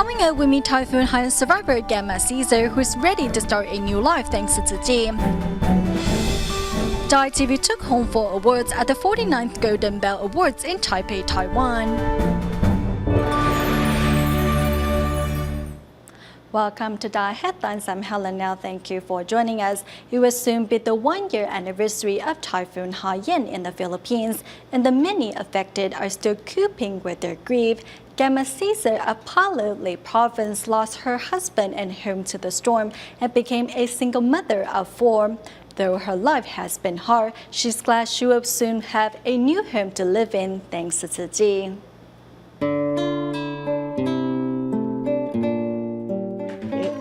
Coming up, we meet Typhoon Haiyan survivor Gemma Cesar, who's ready to start a new life thanks to Tzu Chi. DaAi TV took home 4 awards at the 49th Golden Bell Awards in Taipei, Taiwan. Welcome to DaAi Headlines. I'm Helen now. Thank you for joining us. It will soon be the 1-year anniversary of Typhoon Haiyan in the Philippines, and the many affected are still coping with their grief. Gemma Cesar of Palo Province lost her husband and home to the storm and became a single mother of 4. Though her life has been hard, she's glad she will soon have a new home to live in thanks to Tzu Chi.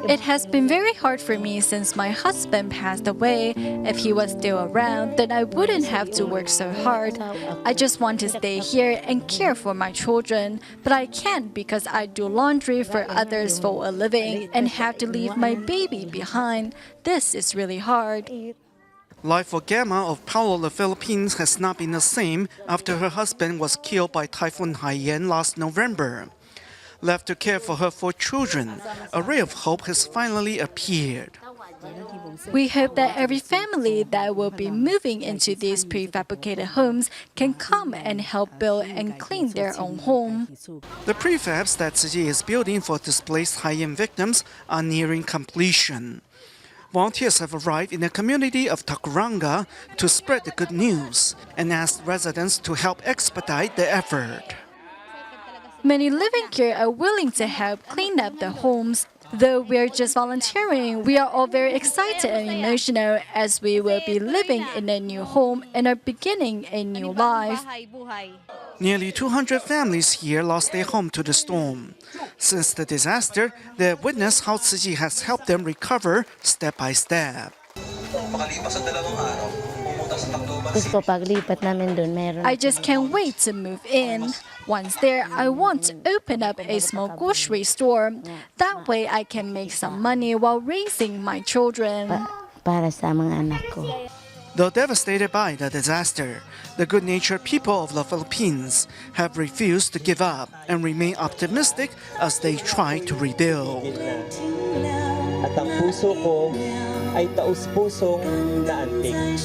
It has been very hard for me since my husband passed away. If he was still around, then I wouldn't have to work so hard. I just want to stay here and care for my children, but I can't because I do laundry for others for a living and have to leave my baby behind. This is really hard. Life for Gemma of Palo, the Philippines has not been the same after her husband was killed by Typhoon Haiyan last November. Left to care for her 4 children, a ray of hope has finally appeared. We hope that every family that will be moving into these prefabricated homes can come and help build and clean their own home. The prefabs that Tzu Chi is building for displaced Haiyan victims are nearing completion. Volunteers have arrived in the community of Takuranga to spread the good news and asked residents to help expedite the effort. Many living here are willing to help clean up the homes. Though we are just volunteering, we are all very excited and emotional as we will be living in a new home and are beginning a new life. Nearly 200 families here lost their home to the storm. Since the disaster, they have witnessed how Tzu Chi has helped them recover step by step. I just can't wait to move in. Once there, I want to open up a small grocery store. That way I can make some money while raising my children. Though devastated by the disaster, the good-natured people of the Philippines have refused to give up and remain optimistic as they try to rebuild. At ang puso ko ay taus-pusong naantig.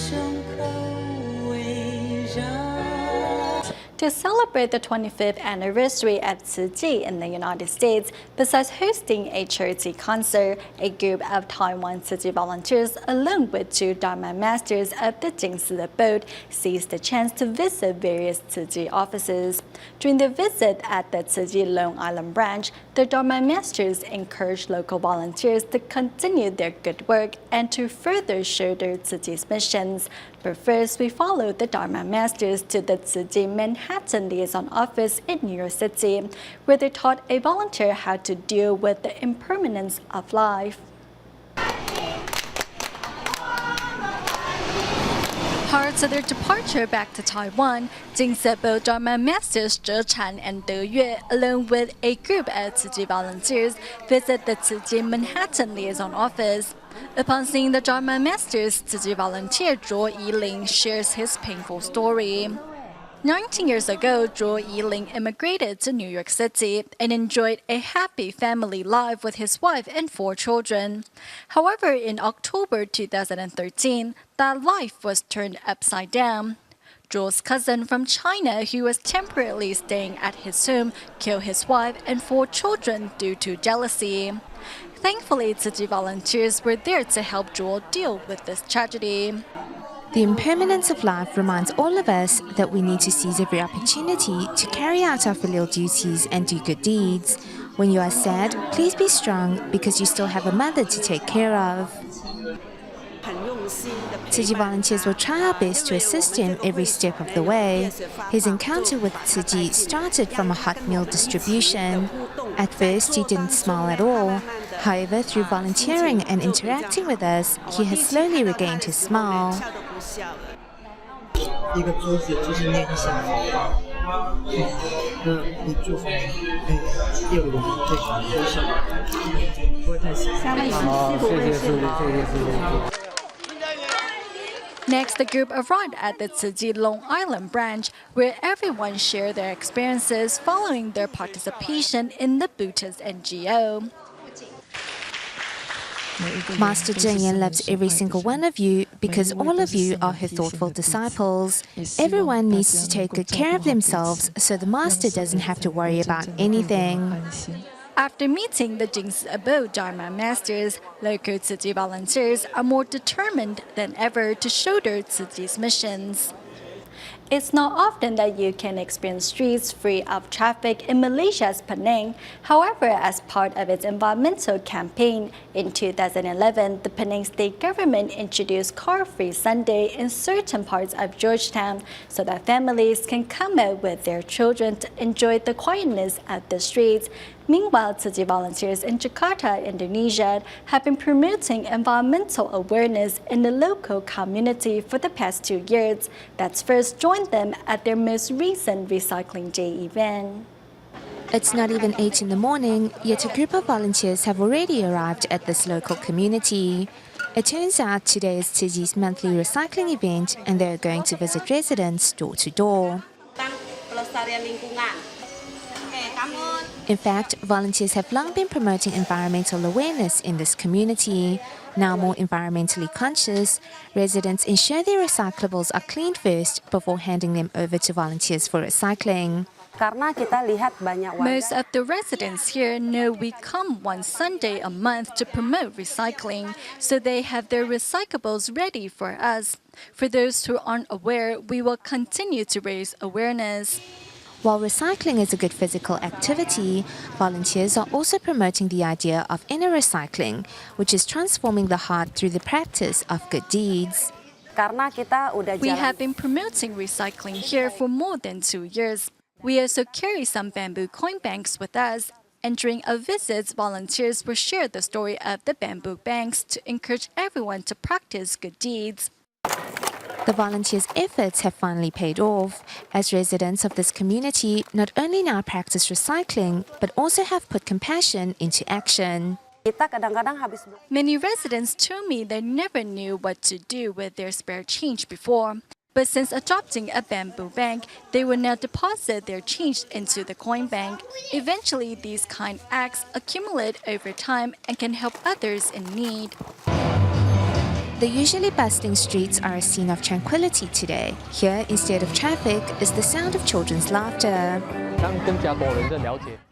To celebrate the 25th anniversary of Tzu Chi in the United States, besides hosting a charity concert, a group of Taiwan Tzu Chi volunteers, along with 2 Dharma masters of the Jingsi boat, seized the chance to visit various Tzu Chi offices. During the visit at the Tzu Chi Long Island branch, the Dharma masters encouraged local volunteers to continue their good work and to further show their Tzu Chi's missions. But first, we followed the Dharma masters to the Tzu Chi Manhattan Liaison Office in New York City, where they taught a volunteer how to deal with the impermanence of life. Prior to their departure back to Taiwan, Jingsi boat Dharma masters Zhe Chan and De Yue, along with a group of Tzu Chi volunteers, visit the Tzu Chi Manhattan Liaison Office. Upon seeing the Dharma masters, Tzu Chi volunteer Zhuo Yiling shares his painful story. 19 years ago, Zhuo Yiling immigrated to New York City and enjoyed a happy family life with his wife and 4 children. However, in October 2013, that life was turned upside down. Zhuo's cousin from China, who was temporarily staying at his home, killed his wife and 4 children due to jealousy. Thankfully, Tzu Chi volunteers were there to help Zhuo deal with this tragedy. The impermanence of life reminds all of us that we need to seize every opportunity to carry out our filial duties and do good deeds. When you are sad, please be strong because you still have a mother to take care of. Tzu Chi volunteers will try our best to assist him every step of the way. His encounter with Tzu Chi started from a hot meal distribution. At first, he didn't smile at all. However, through volunteering and interacting with us, he has slowly regained his smile. 一个桌子就是念一下好，那你祝福业务员最好优秀，不会太辛苦。好，谢谢师傅，谢谢师傅。Next, the group arrived at the Tzu Chi Long Island branch, where everyone shared their experiences following their participation in the Buddhist NGO. Master Zheng Yan loves every single one of you because all of you are her thoughtful disciples. Everyone needs to take good care of themselves so the Master doesn't have to worry about anything. After meeting the Jingsi Abode Dharma masters, local Tzu Chi volunteers are more determined than ever to shoulder Tzu Chi's missions. It's not often that you can experience streets free of traffic in Malaysia's Penang. However, as part of its environmental campaign, in 2011, the Penang state government introduced car-free Sunday in certain parts of Georgetown so that families can come out with their children to enjoy the quietness of the streets. Meanwhile, Tzu Chi volunteers in Jakarta, Indonesia, have been promoting environmental awareness in the local community for the past 2 years. That's first joined them at their most recent Recycling Day event. It's not even 8 in the morning, yet a group of volunteers have already arrived at this local community. It turns out today is Tzu Chi's monthly recycling event and they are going to visit residents door to door. In fact, volunteers have long been promoting environmental awareness in this community. Now more environmentally conscious, residents ensure their recyclables are cleaned first before handing them over to volunteers for recycling. Most of the residents here know we come one Sunday a month to promote recycling, so they have their recyclables ready for us. For those who aren't aware, we will continue to raise awareness. While recycling is a good physical activity, volunteers are also promoting the idea of inner recycling, which is transforming the heart through the practice of good deeds. We have been promoting recycling here for more than 2 years. We also carry some bamboo coin banks with us, and during our visits, volunteers will share the story of the bamboo banks to encourage everyone to practice good deeds. The volunteers' efforts have finally paid off, as residents of this community not only now practice recycling, but also have put compassion into action. Many residents told me they never knew what to do with their spare change before. But since adopting a bamboo bank, they will now deposit their change into the coin bank. Eventually, these kind acts accumulate over time and can help others in need. The usually bustling streets are a scene of tranquility today. Here, instead of traffic, is the sound of children's laughter.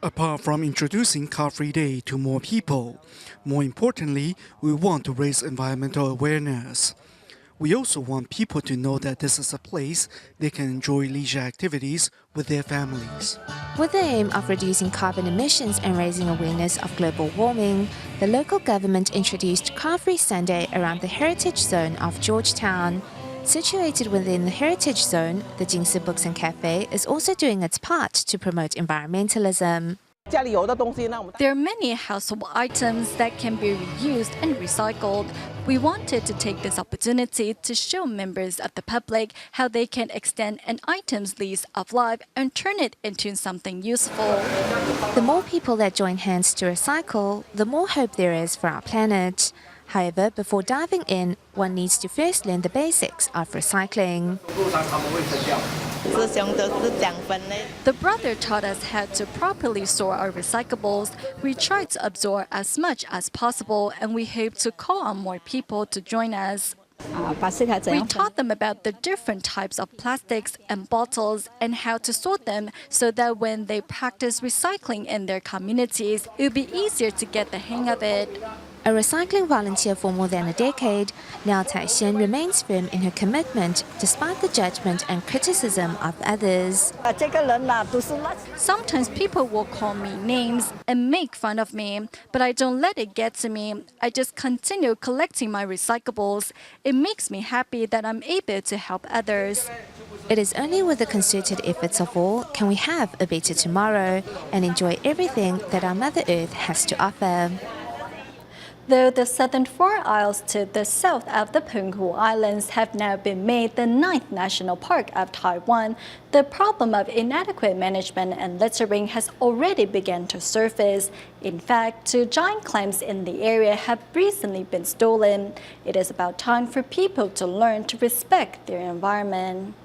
Apart from introducing Car-Free Day to more people, more importantly, we want to raise environmental awareness. We also want people to know that this is a place they can enjoy leisure activities with their families. With the aim of reducing carbon emissions and raising awareness of global warming, the local government introduced Car-Free Sunday around the heritage zone of Georgetown. Situated within the heritage zone, the Jingsi Books and Cafe is also doing its part to promote environmentalism. There are many household items that can be reused and recycled. We wanted to take this opportunity to show members of the public how they can extend an item's lease of life and turn it into something useful. The more people that join hands to recycle, the more hope there is for our planet. However, before diving in, one needs to first learn the basics of recycling. The brother taught us how to properly store our recyclables. We tried to absorb as much as possible, and we hope to call on more people to join us. We taught them about the different types of plastics and bottles and how to sort them so that when they practice recycling in their communities, it would be easier to get the hang of it. A recycling volunteer for more than a decade, Liao Taixian remains firm in her commitment despite the judgment and criticism of others. Sometimes people will call me names and make fun of me, but I don't let it get to me. I just continue collecting my recyclables. It makes me happy that I'm able to help others. It is only with the concerted efforts of all can we have a better tomorrow and enjoy everything that our Mother Earth has to offer. Though the southern 4 isles to the south of the Penghu Islands have now been made the 9th national park of Taiwan, the problem of inadequate management and littering has already begun to surface. In fact, 2 giant clams in the area have recently been stolen. It is about time for people to learn to respect their environment.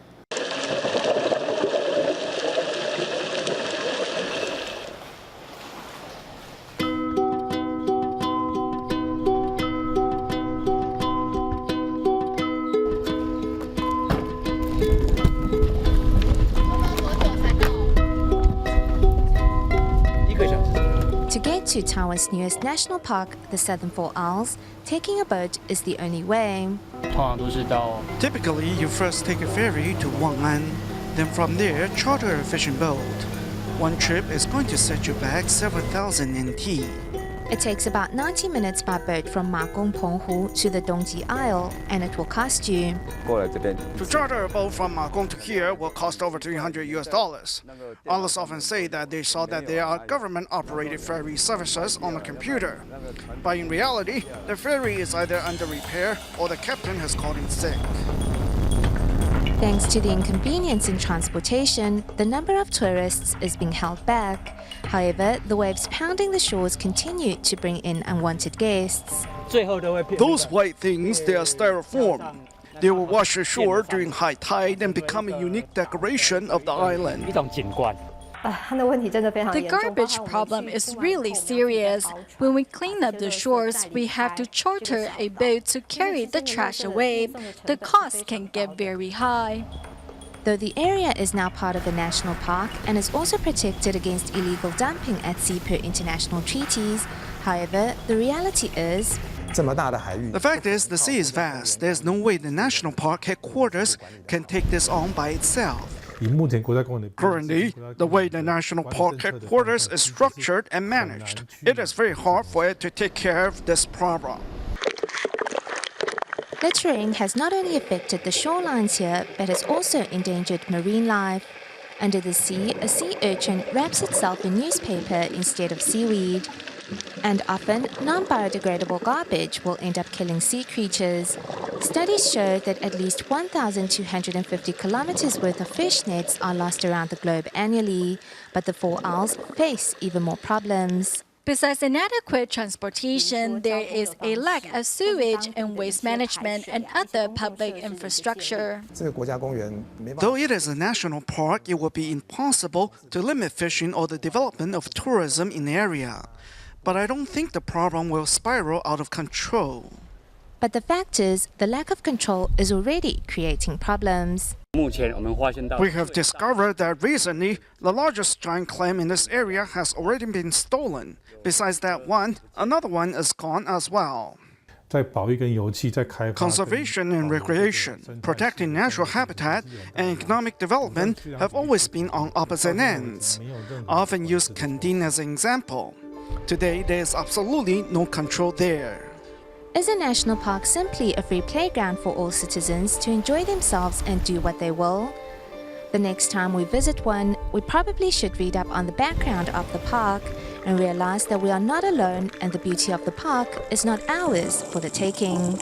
To get to Taiwan's newest national park, the Southern 4 Isles, taking a boat is the only way. Typically, you first take a ferry to Wang'an, then from there charter a fishing boat. One trip is going to set you back several thousand NT. It takes about 90 minutes by boat from Magong Penghu to the Dongji Isle, and it will cost you. To charter a boat from Magong to here will cost over $300. Others often say that they saw that there are government-operated ferry services on the computer. But in reality, the ferry is either under repair or the captain has called in sick. Thanks to the inconvenience in transportation, the number of tourists is being held back. However, the waves pounding the shores continue to bring in unwanted guests. Those white things, they are styrofoam. They will wash ashore during high tide and become a unique decoration of the island. The garbage problem is really serious. When we clean up the shores, we have to charter a boat to carry the trash away. The cost can get very high. Though the area is now part of the national park and is also protected against illegal dumping at sea per international treaties, however, the reality is The fact is, the sea is vast. There's no way the national park headquarters can take this on by itself. Currently, the way the national park headquarters is structured and managed, it is very hard for it to take care of this problem. littering has not only affected the shorelines here, but has also endangered marine life. Under the sea, a sea urchin wraps itself in newspaper instead of seaweed. And often, non-biodegradable garbage will end up killing sea creatures. Studies show that at least 1,250 kilometers worth of fish nets are lost around the globe annually, but the 4 Isles face even more problems. Besides inadequate transportation, there is a lack of sewage and waste management and other public infrastructure. Though it is a national park, it will be impossible to limit fishing or the development of tourism in the area. But I don't think the problem will spiral out of control. But the fact is, the lack of control is already creating problems. We have discovered that recently, the largest giant clam in this area has already been stolen. Besides that one, another one is gone as well. Conservation and recreation, protecting natural habitat, and economic development have always been on opposite ends. I often use Kendin as an example. Today, there is absolutely no control there. Is a national park simply a free playground for all citizens to enjoy themselves and do what they will? The next time we visit one, we probably should read up on the background of the park and realize that we are not alone and the beauty of the park is not ours for the taking.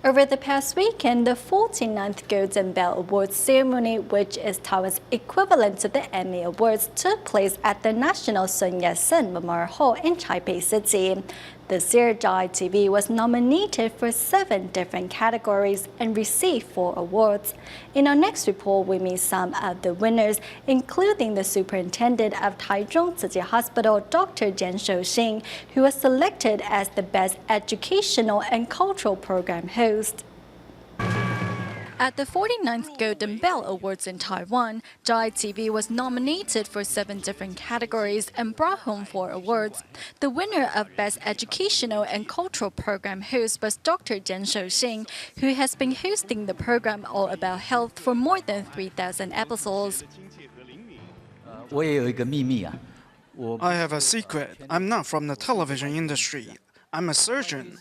Over the past weekend, the 49th Golden Bell Awards ceremony, which is Taiwan's equivalent to the Emmy Awards, took place at the National Sun Yat-sen Memorial Hall in Taipei City. This year, DaAi TV was nominated for 7 different categories and received 4 awards. In our next report, we meet some of the winners, including the superintendent of Taichung Tzu Chi Hospital, Dr. Jen Shou-Xing, who was selected as the best educational and cultural program host. At the 49th Golden Bell Awards in Taiwan, DaAi TV was nominated for 7 different categories and brought home 4 awards. The winner of Best Educational and Cultural Program host was Dr. Jen Shou-Xing, who has been hosting the program All About Health for more than 3,000 episodes. I have a secret. I'm not from the television industry. I'm a surgeon.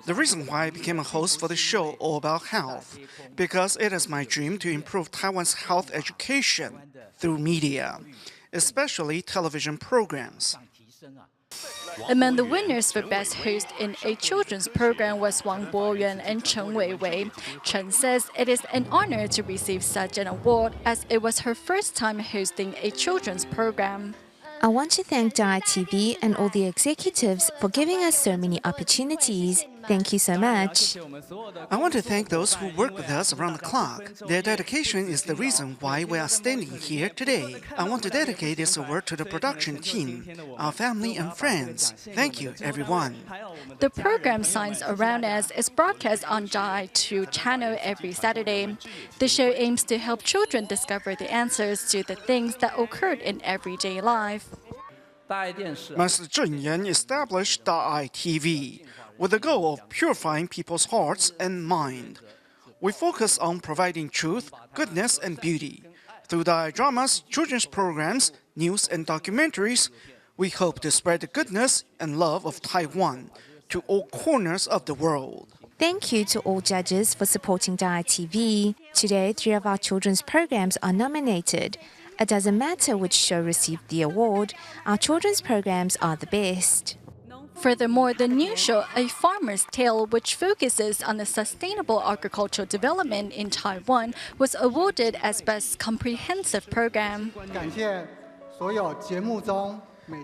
The reason why I became a host for the show all about health, because it is my dream to improve Taiwan's health education through media, especially television programs. Among the winners for Best Host in a Children's Program was Wang Boyuan and Chen Weiwei. Chen says it is an honor to receive such an award as it was her first time hosting a children's program. I want to thank DaAi TV and all the executives for giving us so many opportunities. Thank you so much. I want to thank those who work with us around the clock. Their dedication is the reason why we are standing here today. I want to dedicate this award to the production team, our family and friends. Thank you, everyone. The program Science Around Us is broadcast on DaAi 2 channel every Saturday. The show aims to help children discover the answers to the things that occurred in everyday life. Master Zheng Yan established DaAi TV with the goal of purifying people's hearts and mind. We focus on providing truth, goodness, and beauty. Through DaAi dramas, children's programs, news, and documentaries, we hope to spread the goodness and love of Taiwan to all corners of the world. Thank you to all judges for supporting DaAi TV. Today, 3 of our children's programs are nominated. It doesn't matter which show received the award, our children's programs are the best. Furthermore, the new show, A Farmer's Tale, which focuses on the sustainable agricultural development in Taiwan, was awarded as Best Comprehensive Program.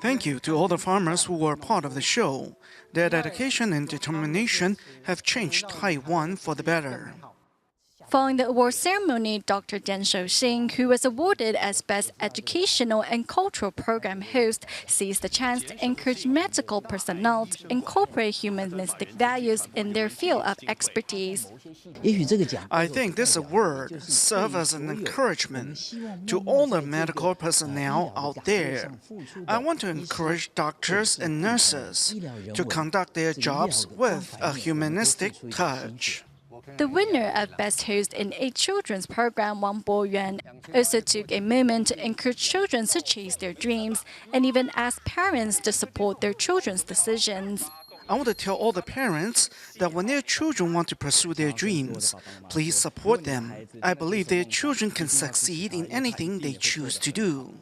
Thank you to all the farmers who were part of the show. Their dedication and determination have changed Taiwan for the better. Following the award ceremony, Dr. Deng Shouxing, who was awarded as Best Educational and Cultural Program Host, seized the chance to encourage medical personnel to incorporate humanistic values in their field of expertise. I think this award serves as an encouragement to all the medical personnel out there. I want to encourage doctors and nurses to conduct their jobs with a humanistic touch. The winner of Best Host in a Children's Program, Wang Boyuan, also took a moment to encourage children to chase their dreams and even ask parents to support their children's decisions. I want to tell all the parents that when their children want to pursue their dreams, please support them. I believe their children can succeed in anything they choose to do.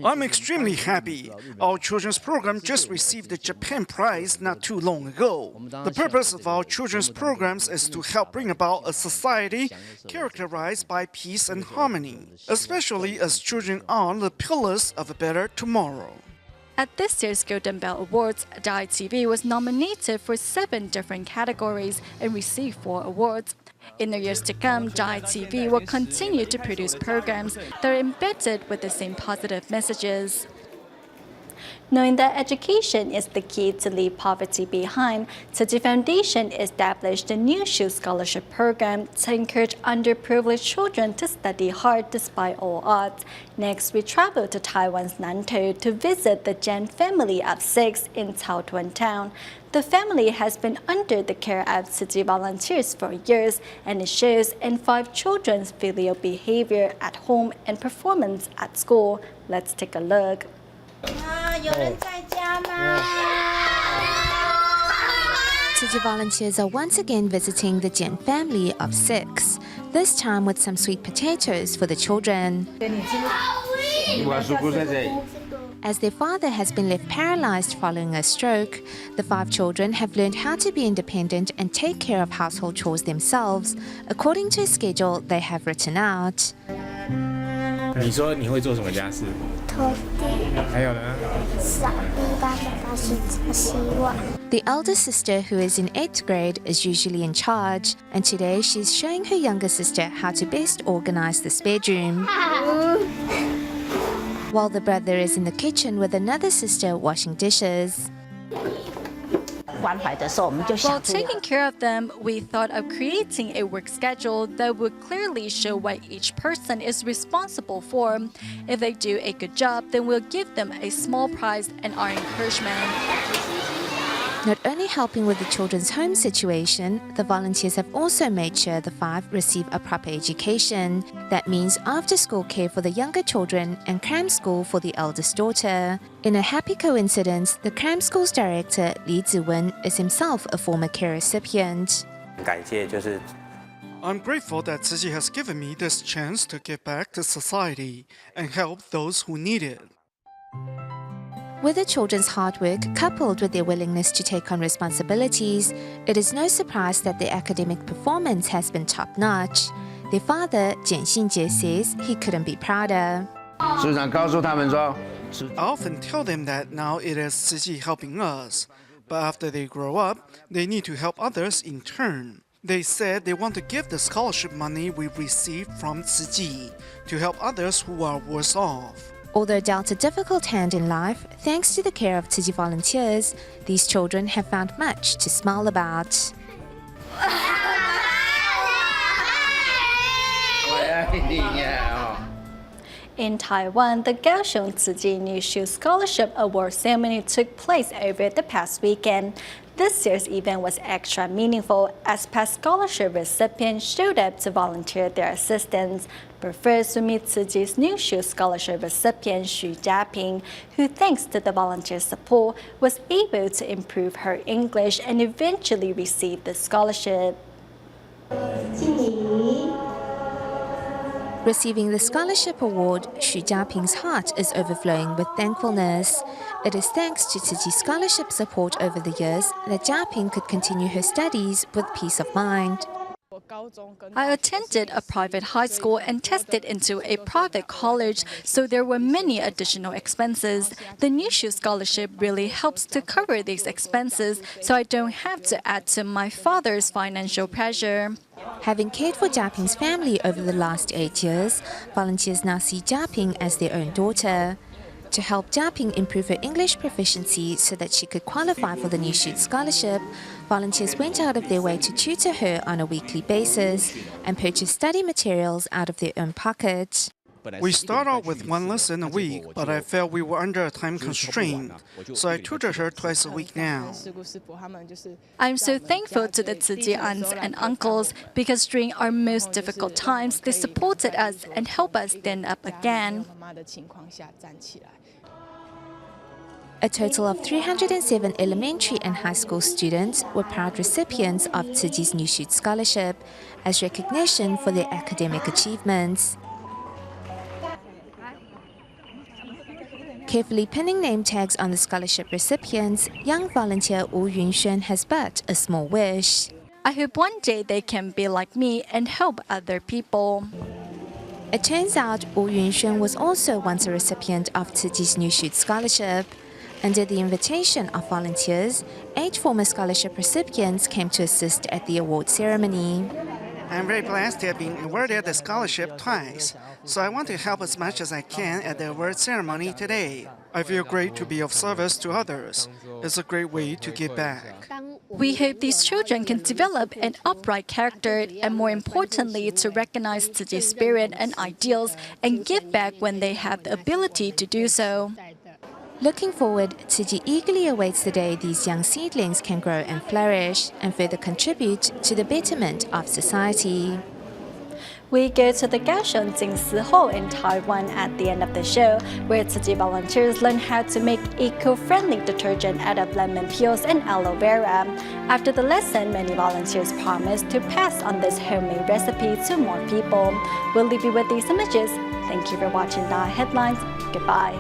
I'm extremely happy. Our children's program just received the Japan Prize not too long ago. The purpose of our children's programs is to help bring about a society characterized by peace and harmony, especially as children are the pillars of a better tomorrow. At this year's Golden Bell Awards, DaAi TV was nominated for 7 different categories and received 4 awards. In the years to come, DaAi TV will continue to produce programs that are embedded with the same positive messages. Knowing that education is the key to leave poverty behind, Tzu Chi Foundation established a new Shoe Scholarship Program to encourage underprivileged children to study hard despite all odds. Next, we travel to Taiwan's Nantou to visit the Jen family of 6 in Taotuan Town. The family has been under the care of Tzu Chi volunteers for years, and it shows in 5 children's filial behavior at home and performance at school. Let's take a look. Tzu Chi volunteers are once again visiting the Jen family of 6, this time with some sweet potatoes for the children. As their father has been left paralyzed following a stroke, the 5 children have learned how to be independent and take care of household chores themselves, according to a schedule they have written out. 你说你会做什么家事？拖地。还有呢？扫地，帮爸爸洗碗。 The elder sister, who is in 8th grade, is usually in charge, and today she's showing her younger sister how to best organize this bedroom. While the brother is in the kitchen with another sister washing dishes. While taking care of them, we thought of creating a work schedule that would clearly show what each person is responsible for. If they do a good job, then we'll give them a small prize and our encouragement. Not only helping with the children's home situation, the volunteers have also made sure the 5 receive a proper education. That means after-school care for the younger children and cram school for the eldest daughter. In a happy coincidence, the cram school's director, Li Ziwen, is himself a former care recipient. 感谢就是 I'm grateful that Tzu Chi has given me this chance to give back to society and help those who need it. With the children's hard work coupled with their willingness to take on responsibilities, it is no surprise that their academic performance has been top-notch. Their father, Jian Xinjie, says he couldn't be prouder. I often tell them that now it is Tzu Chi helping us, but after they grow up, they need to help others in turn. They said they want to give the scholarship money we received from Tzu Chi to help others who are worse off. Although dealt a difficult hand in life, thanks to the care of Tzu Chi volunteers, these children have found much to smile about. In Taiwan, the Kaohsiung Tzu Chi New Shoe Scholarship Award ceremony took place over the past weekend. This year's event was extra meaningful as past scholarship recipients showed up to volunteer their assistance. But first, we meet Tzu Chi's New Shoe Scholarship recipient Xu Jiaping, who thanks to the volunteer support was able to improve her English and eventually received the scholarship. Receiving the scholarship award, Xu Jiaping's heart is overflowing with thankfulness. It is thanks to Tzu Chi's scholarship support over the years that Jiaping could continue her studies with peace of mind. I attended a private high school and tested into a private college, so there were many additional expenses. The New Shoe Scholarship really helps to cover these expenses, so I don't have to add to my father's financial pressure. Having cared for Jiaping's family over the last 8 years, volunteers now see Jiaping as their own daughter. To help Jiaping improve her English proficiency so that she could qualify for the New Shoot Scholarship, volunteers went out of their way to tutor her on a weekly basis and purchase study materials out of their own pocket. We start out with 1 lesson a week, but I felt we were under a time constraint, so I tutor her twice a week now. I'm so thankful to the Tzu Chi aunts and uncles because during our most difficult times, they supported us and helped us stand up again. A total of 307 elementary and high school students were proud recipients of Tzu Chi's New Shoot Scholarship as recognition for their academic achievements. Carefully pinning name tags on the scholarship recipients, young volunteer Wu Yunxuan has but a small wish. I hope one day they can be like me and help other people. It turns out Wu Yunxuan was also once a recipient of Tzu Chi's New Shoot Scholarship. Under the invitation of volunteers, 8 former scholarship recipients came to assist at the award ceremony. I'm very blessed to have been awarded the scholarship twice, so I want to help as much as I can at the award ceremony today. I feel great to be of service to others. It's a great way to give back. We hope these children can develop an upright character and, more importantly, to recognize Tzu Chi's spirit and ideals and give back when they have the ability to do so. Looking forward, Tzu Chi eagerly awaits the day these young seedlings can grow and flourish and further contribute to the betterment of society. We go to the Kaohsiung Jingsi Hall in Taiwan at the end of the show, where Tzu Chi volunteers learn how to make eco-friendly detergent out of lemon peels and aloe vera. After the lesson, many volunteers promise to pass on this homemade recipe to more people. We'll leave you with these images. Thank you for watching DaAi Headlines. Goodbye.